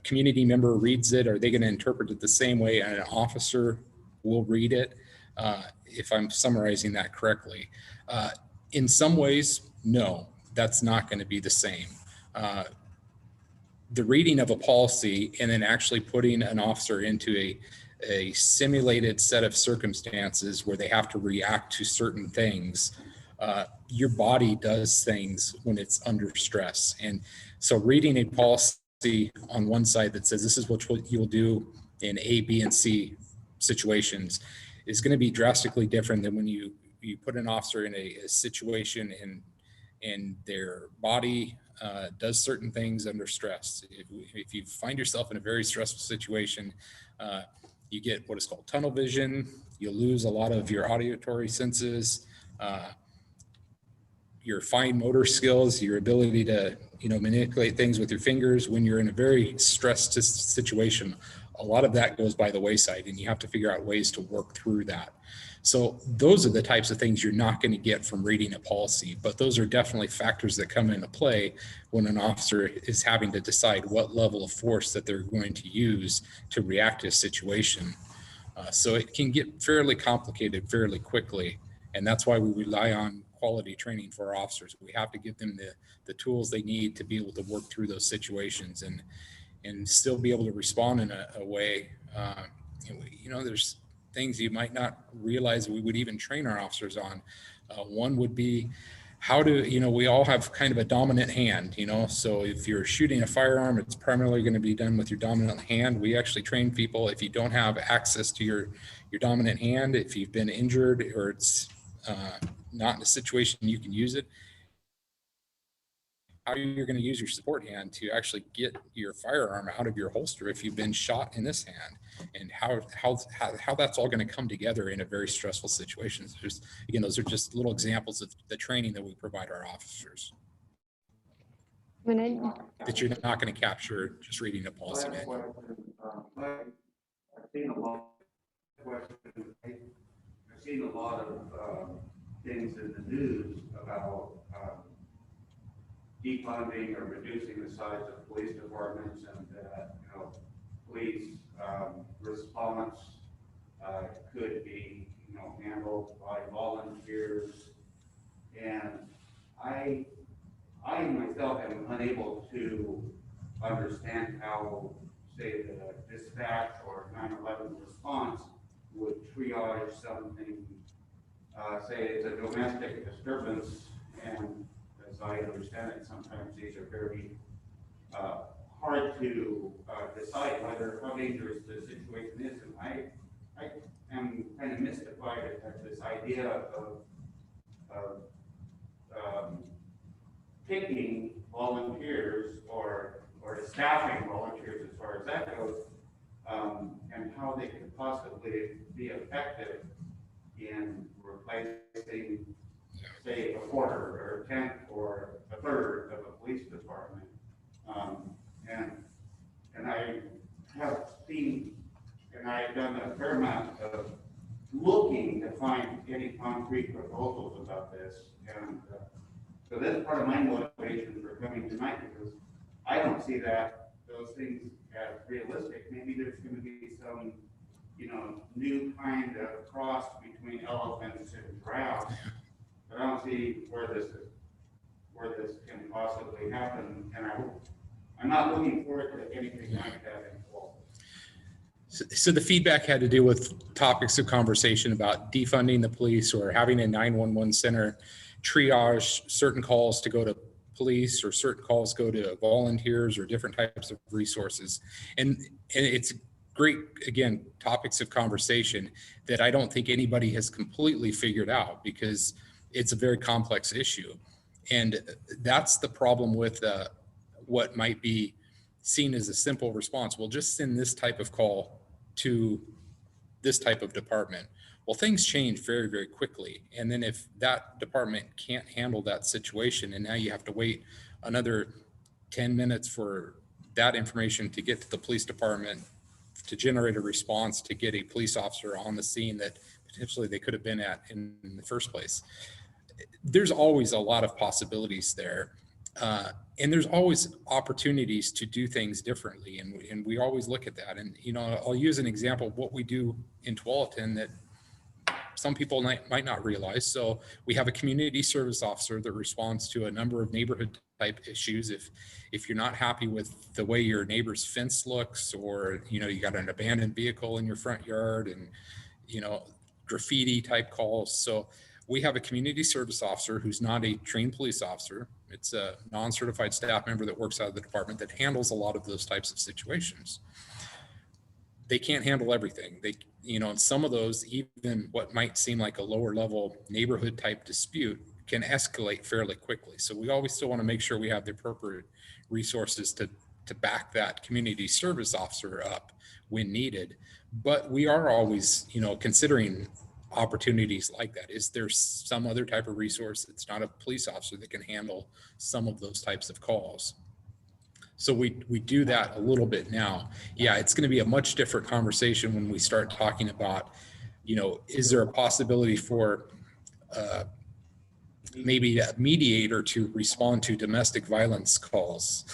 community member reads it, are they going to interpret it the same way an officer will read it? If I'm summarizing that correctly. In some ways, no, that's not going to be the same. The reading of a policy and then actually putting an officer into a simulated set of circumstances where they have to react to certain things, your body does things when it's under stress. And so reading a policy on one side that says this is what you'll do in A, B, and C situations is going to be drastically different than when you put an officer in a situation and their body does certain things under stress. If you find yourself in a very stressful situation, you get what is called tunnel vision. You'll lose a lot of your auditory senses, your fine motor skills, your ability to manipulate things with your fingers. When you're in a very stressed situation, a lot of that goes by the wayside, and you have to figure out ways to work through that. So those are the types of things you're not going to get from reading a policy, but those are definitely factors that come into play when an officer is having to decide what level of force that they're going to use to react to a situation. So it can get fairly complicated fairly quickly, and that's why we rely on quality training for our officers. We have to give them the tools they need to be able to work through those situations and still be able to respond in a way. There's things you might not realize we would even train our officers on. One would be how to, we all have kind of a dominant hand, so if you're shooting a firearm, it's primarily going to be done with your dominant hand. We actually train people, if you don't have access to your dominant hand, if you've been injured or it's not in a situation you can use it, how you're going to use your support hand to actually get your firearm out of your holster if you've been shot in this hand, and how that's all going to come together in a very stressful situation. Those are just little examples of the training that we provide our officers that you're not going to capture just reading a policy manual. I've seen a lot of things in the news about defunding or reducing the size of police departments, and that, police response could be, handled by volunteers. And I myself am unable to understand how, say, the dispatch or 9/11 response would triage something, say it's a domestic disturbance, and as I understand it, sometimes these are very hard to decide how dangerous the situation is. And I am kind of mystified at this idea of picking volunteers or staffing volunteers as far as that goes, and how they could possibly be effective in replacing, say, a quarter or a tenth or a third of a police department. And I have seen, and I've done a fair amount of looking to find any concrete proposals about this. And so that's part of my motivation for coming tonight, because I don't see those things as realistic. Maybe there's going to be some, new kind of cross between elephants and giraffes, but I don't see where this can possibly happen. And I'm not looking forward to anything like that in fall. So the feedback had to do with topics of conversation about defunding the police or having a 911 center triage certain calls to go to police or certain calls go to volunteers or different types of resources. And it's great, again, topics of conversation that I don't think anybody has completely figured out, because it's a very complex issue. And that's the problem with what might be seen as a simple response. We'll just send this type of call to this type of department. Well, things change very, very quickly. And then if that department can't handle that situation, and now you have to wait another 10 minutes for that information to get to the police department to generate a response to get a police officer on the scene that potentially they could have been at in the first place. There's always a lot of possibilities there. And there's always opportunities to do things differently. And we always look at that. And, I'll use an example of what we do in Tualatin that some people might not realize. So we have a community service officer that responds to a number of neighborhood type issues. If you're not happy with the way your neighbor's fence looks, or, you got an abandoned vehicle in your front yard, and, graffiti type calls. So we have a community service officer who's not a trained police officer. It's a non-certified staff member that works out of the department that handles a lot of those types of situations. They can't handle everything. In some of those, even what might seem like a lower level neighborhood type dispute can escalate fairly quickly. So we always still want to make sure we have the appropriate resources to back that community service officer up when needed. But we are always, considering opportunities like that. Is there some other type of resource that's not a police officer that can handle some of those types of calls? So we do that a little bit now. Yeah, it's going to be a much different conversation when we start talking about, is there a possibility for maybe a mediator to respond to domestic violence calls?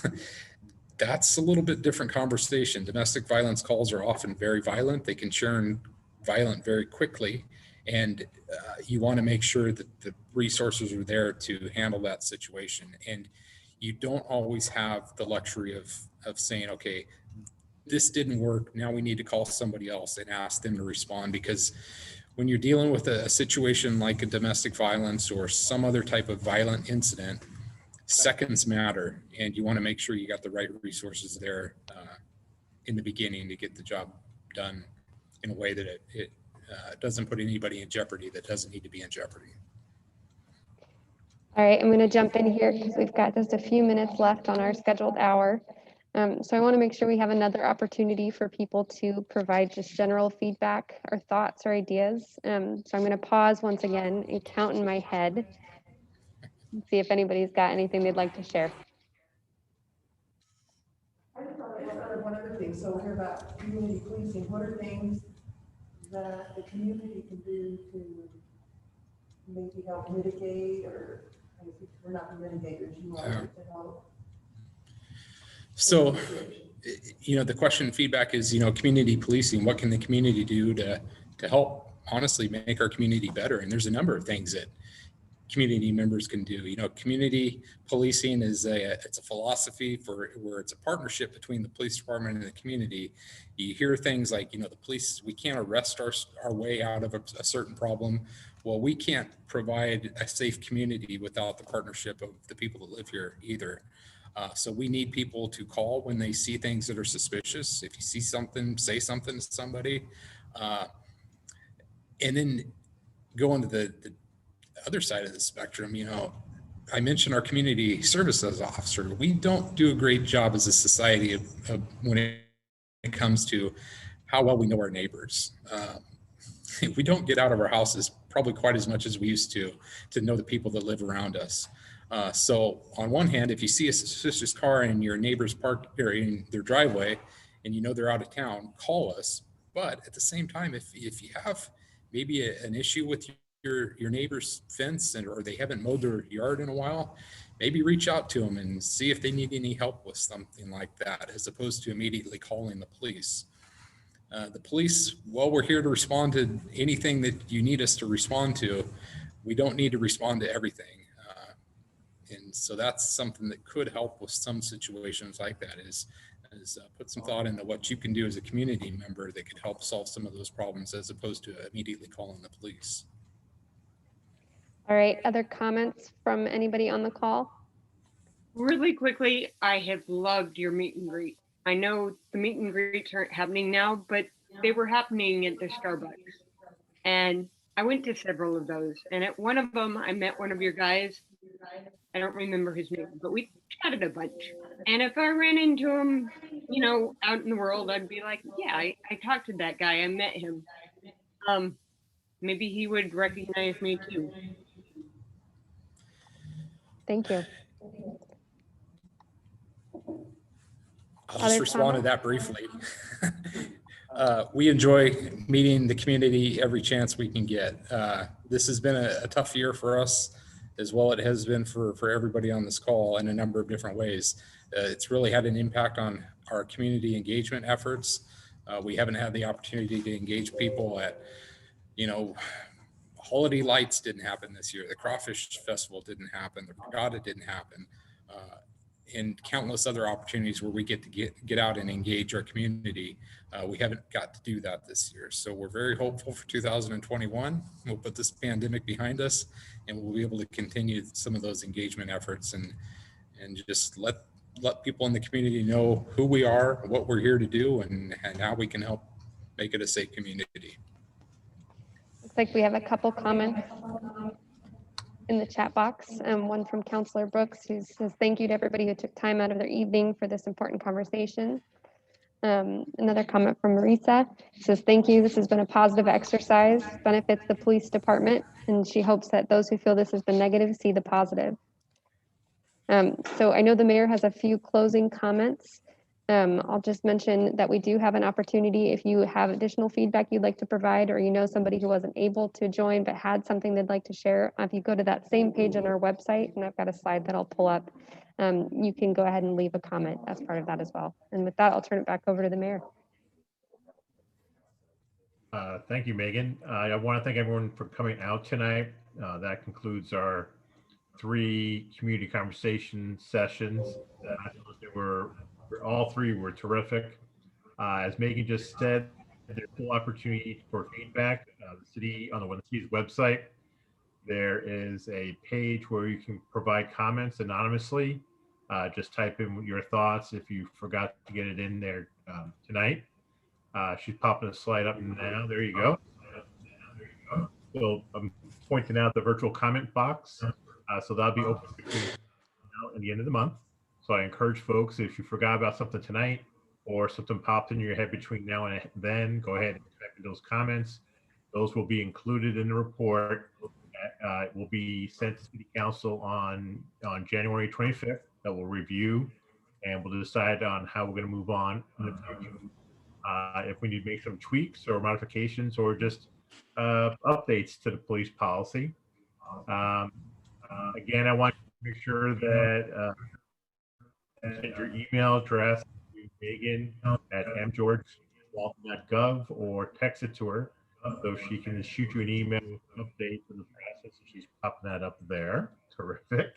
That's a little bit different conversation. Domestic violence calls are often very violent. They can turn violent very quickly. And you want to make sure that the resources are there to handle that situation. And you don't always have the luxury of saying, okay, this didn't work. Now we need to call somebody else and ask them to respond. Because when you're dealing with a situation like a domestic violence or some other type of violent incident, seconds matter. And you want to make sure you got the right resources there in the beginning to get the job done in a way that it doesn't put anybody in jeopardy that doesn't need to be in jeopardy. All right, I'm going to jump in here because we've got just a few minutes left on our scheduled hour. So I want to make sure we have another opportunity for people to provide just general feedback or thoughts or ideas. So I'm going to pause once again and count in my head and see if anybody's got anything they'd like to share. I just thought of one other thing. So we're about community policing. What are things that the community can do to maybe help mitigate or we're not the mitigators, you are to help. So, the question feedback is, community policing. What can the community do to help honestly make our community better? And there's a number of things that community members can do. Community policing is it's a philosophy where it's a partnership between the police department and the community. You hear things like, the police, we can't arrest our way out of a certain problem. Well, we can't provide a safe community without the partnership of the people that live here either. So we need people to call when they see things that are suspicious. If you see something, say something to somebody. And then go on to the other side of the spectrum. I mentioned our community services officer. We don't do a great job as a society of when it comes to how well we know our neighbors. We don't get out of our houses probably quite as much as we used to know the people that live around us. So on one hand, if you see a suspicious car in your neighbor's park or in their driveway and they're out of town, call us. But at the same time, if you have maybe an issue with your neighbor's fence or they haven't mowed their yard in a while, maybe reach out to them and see if they need any help with something like that, as opposed to immediately calling the police. The police, well, we're here to respond to anything that you need us to respond to. We don't need to respond to everything. And so that's something that could help with some situations like that is put some thought into what you can do as a community member that could help solve some of those problems as opposed to immediately calling the police. All right, other comments from anybody on the call? Really quickly, I have loved your meet and greet. I know the meet and greets aren't happening now, but they were happening at the Starbucks. And I went to several of those. And at one of them, I met one of your guys. I don't remember his name, but we chatted a bunch. And if I ran into him, out in the world, I'd be like, yeah, I talked to that guy. I met him. Maybe he would recognize me too. Thank you. I'll just respond to that briefly. We enjoy meeting the community every chance we can get. This has been a tough year for us, as well it has been for everybody on this call in a number of different ways. It's really had an impact on our community engagement efforts. We haven't had the opportunity to engage people at, holiday lights didn't happen this year. The Crawfish Festival didn't happen. The Regatta didn't happen. And countless other opportunities where we get to get out and engage our community. We haven't got to do that this year. So we're very hopeful for 2021. We'll put this pandemic behind us and we'll be able to continue some of those engagement efforts and just let people in the community know who we are, what we're here to do, and how we can help make it a safe community. Looks like we have a couple comments in the chat box. One from Councillor Brooks, who says, thank you to everybody who took time out of their evening for this important conversation. Another comment from Marisa says, thank you. This has been a positive exercise, benefits the police department, and she hopes that those who feel this has been negative see the positive. So I know the mayor has a few closing comments. I'll just mention that we do have an opportunity if you have additional feedback you'd like to provide, or somebody who wasn't able to join but had something they'd like to share. If you go to that same page on our website, and I've got a slide that I'll pull up, you can go ahead and leave a comment as part of that as well. And with that, I'll turn it back over to the mayor. Thank you, Megan. I want to thank everyone for coming out tonight. That concludes our 3 community conversation sessions. All 3 were terrific. As Megan just said, there's full opportunity for feedback. The city, on the city's website, there is a page where you can provide comments anonymously. Just type in your thoughts if you forgot to get it in there tonight. She's popping a slide up now. There you go. So I'm pointing out the virtual comment box. So that'll be open between now and the end of the month. So I encourage folks, if you forgot about something tonight or something popped in your head between now and then, go ahead and type in those comments. Those will be included in the report. It will be sent to City Council on January 25th. That will review, and we'll decide on how we're going to move on in the future. If we need to make some tweaks or modifications or just updates to the police policy. Again, I want to make sure that send your email address to Megan at mgeorge.gov or text it to her so she can shoot you an email with updates on the process. So she's popping that up there. Terrific.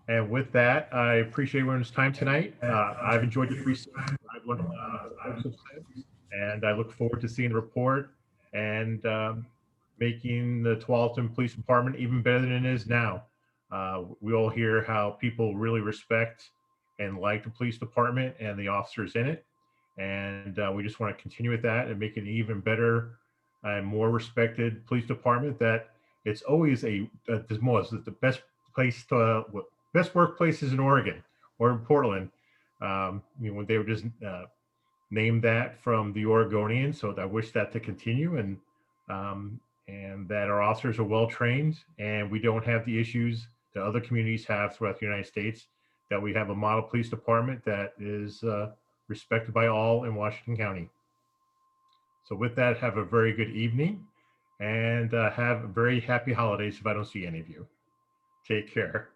And with that, I appreciate everyone's time tonight. I've enjoyed the research. I've learned and I look forward to seeing the report and making the Tualatin Police Department even better than it is now. We all hear how people really respect and like the police department and the officers in it. And we just want to continue with that and make it an even better and more respected police department that it's always the best place to, best workplaces in Oregon or in Portland. When they were just named that from the Oregonians. So I wish that to continue and that our officers are well trained and we don't have the issues that other communities have throughout the United States, that we have a model police department that is respected by all in Washington County. So with that, have a very good evening and have very happy holidays if I don't see any of you. Take care.